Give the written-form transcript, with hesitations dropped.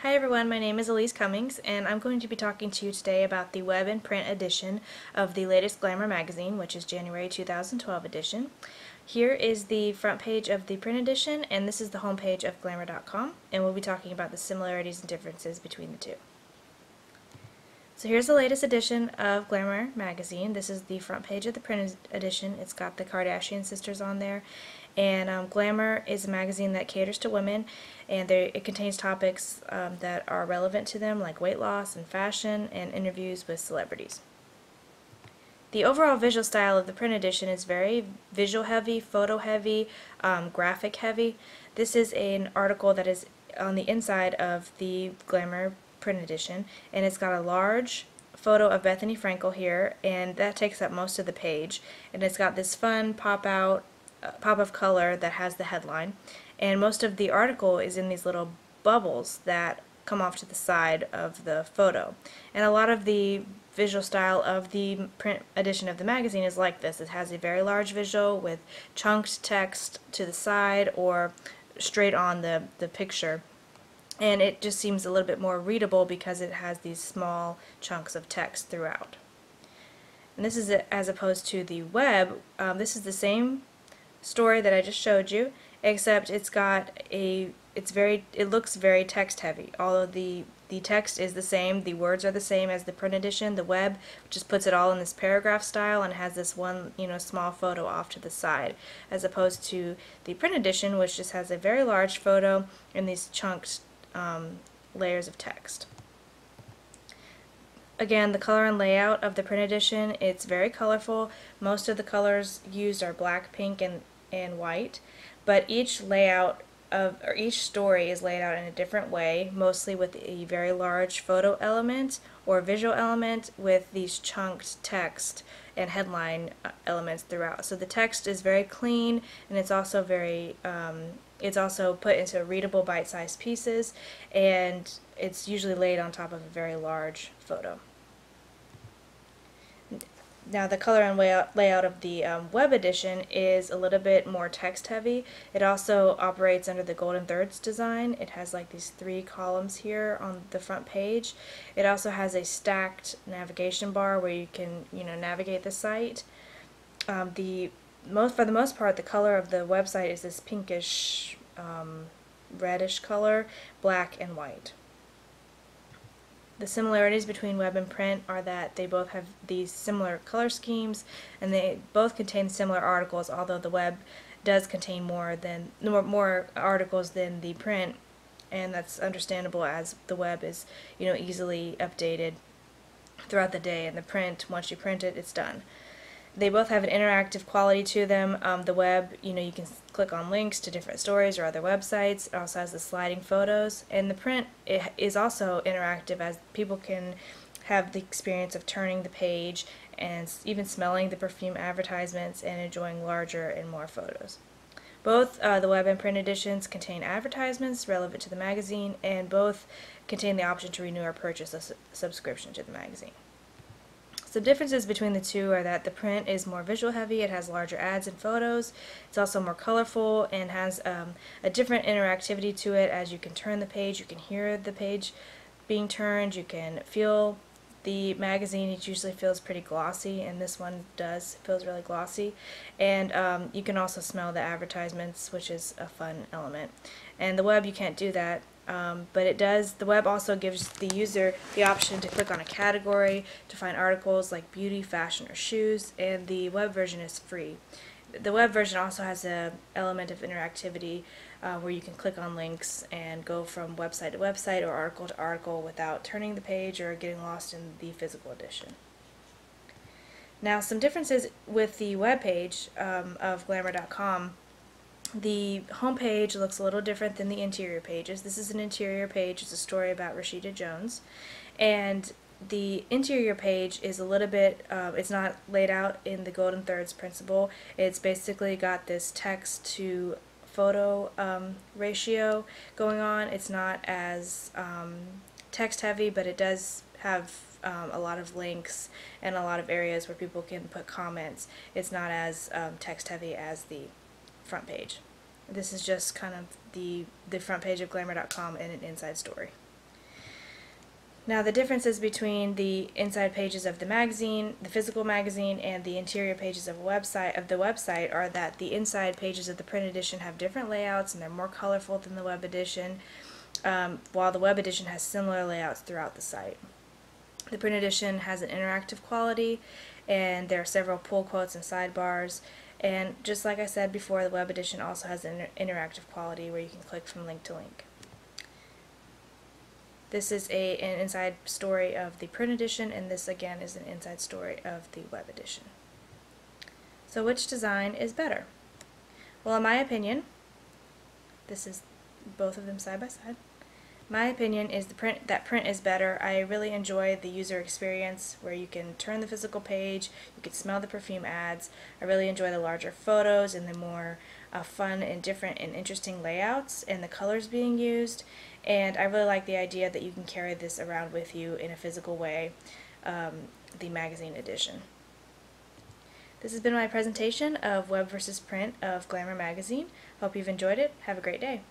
Hi everyone, my name is Elise Cummings and I'm going to be talking to you today about the web and print edition of the latest Glamour magazine, which is January 2012 edition. Here is the front page of the print edition and this is the home page of Glamour.com, and we'll be talking about the similarities and differences between the two. So here's the latest edition of Glamour magazine. This is the front page of the print edition. It's got the Kardashian sisters on there. And Glamour is a magazine that caters to women, and it contains topics that are relevant to them, like weight loss and fashion, and interviews with celebrities. The overall visual style of the print edition is very visual heavy, photo heavy, graphic heavy. This is an article that is on the inside of the Glamour print edition, and it's got a large photo of Bethany Frankel here, and that takes up most of the page, and it's got this fun pop of color that has the headline, and most of the article is in these little bubbles that come off to the side of the photo. And a lot of the visual style of the print edition of the magazine is like this. It has a very large visual with chunked text to the side or straight on the picture, and it just seems a little bit more readable because it has these small chunks of text throughout. And this is as opposed to the web. This is the same story that I just showed you, except it looks very text heavy. Although the text is the same, the words are the same as the print edition. The web just puts it all in this paragraph style and has this one, small photo off to the side, as opposed to the print edition, which just has a very large photo and these chunked layers of text. Again, the color and layout of the print edition, it's very colorful. Most of the colors used are black, pink, and white, but each story is laid out in a different way, mostly with a very large photo element or visual element with these chunked text and headline elements throughout. So the text is very clean, and it's also it's also put into readable bite-sized pieces, and it's usually laid on top of a very large photo. Now the color and layout of the web edition is a little bit more text heavy. It also operates under the Golden Thirds design. It has like these 3 columns here on the front page. It also has a stacked navigation bar where you can navigate the site. For the most part, the color of the website is this pinkish reddish color, black and white. The similarities between web and print are that they both have these similar color schemes, and they both contain similar articles, although the web does contain more articles than the print, and that's understandable as the web is easily updated throughout the day, and the print, once you print it, it's done. They both have an interactive quality to them. The web, you can click on links to different stories or other websites. It also has the sliding photos. And the print is also interactive, as people can have the experience of turning the page and even smelling the perfume advertisements and enjoying larger and more photos. Both the web and print editions contain advertisements relevant to the magazine, and both contain the option to renew or purchase a subscription to the magazine. Some differences between the two are that the print is more visual heavy, it has larger ads and photos, it's also more colorful and has a different interactivity to it. As you can turn the page, you can hear the page being turned, you can feel the magazine. It usually feels pretty glossy, and this one feels really glossy. And you can also smell the advertisements, which is a fun element. And the web, you can't do that. But it does. The web also gives the user the option to click on a category to find articles like beauty, fashion, or shoes, and the web version is free. The web version also has an element of interactivity where you can click on links and go from website to website or article to article without turning the page or getting lost in the physical edition. Now, some differences with the web page of Glamour.com. The home page looks a little different than the interior pages. This is an interior page. It's a story about Rashida Jones. And the interior page is a little bit, it's not laid out in the Golden Thirds principle. It's basically got this text to photo ratio going on. It's not as text heavy, but it does have a lot of links and a lot of areas where people can put comments. It's not as text heavy as the front page. This is just kind of the front page of Glamour.com and an inside story. Now the differences between the inside pages of the magazine, the physical magazine, and the interior pages of the website are that the inside pages of the print edition have different layouts and they're more colorful than the web edition, while the web edition has similar layouts throughout the site. The print edition has an interactive quality, and there are several pull quotes and sidebars, and just like I said before, the web edition also has an interactive quality where you can click from link to link. This is an inside story of the print edition, and this again is an inside story of the web edition. So which design is better? Well, in my opinion, this is both of them side by side. My opinion is that print is better. I really enjoy the user experience where you can turn the physical page, you can smell the perfume ads. I really enjoy the larger photos and the more fun and different and interesting layouts and the colors being used. And I really like the idea that you can carry this around with you in a physical way, the magazine edition. This has been my presentation of Web versus Print of Glamour magazine. Hope you've enjoyed it. Have a great day.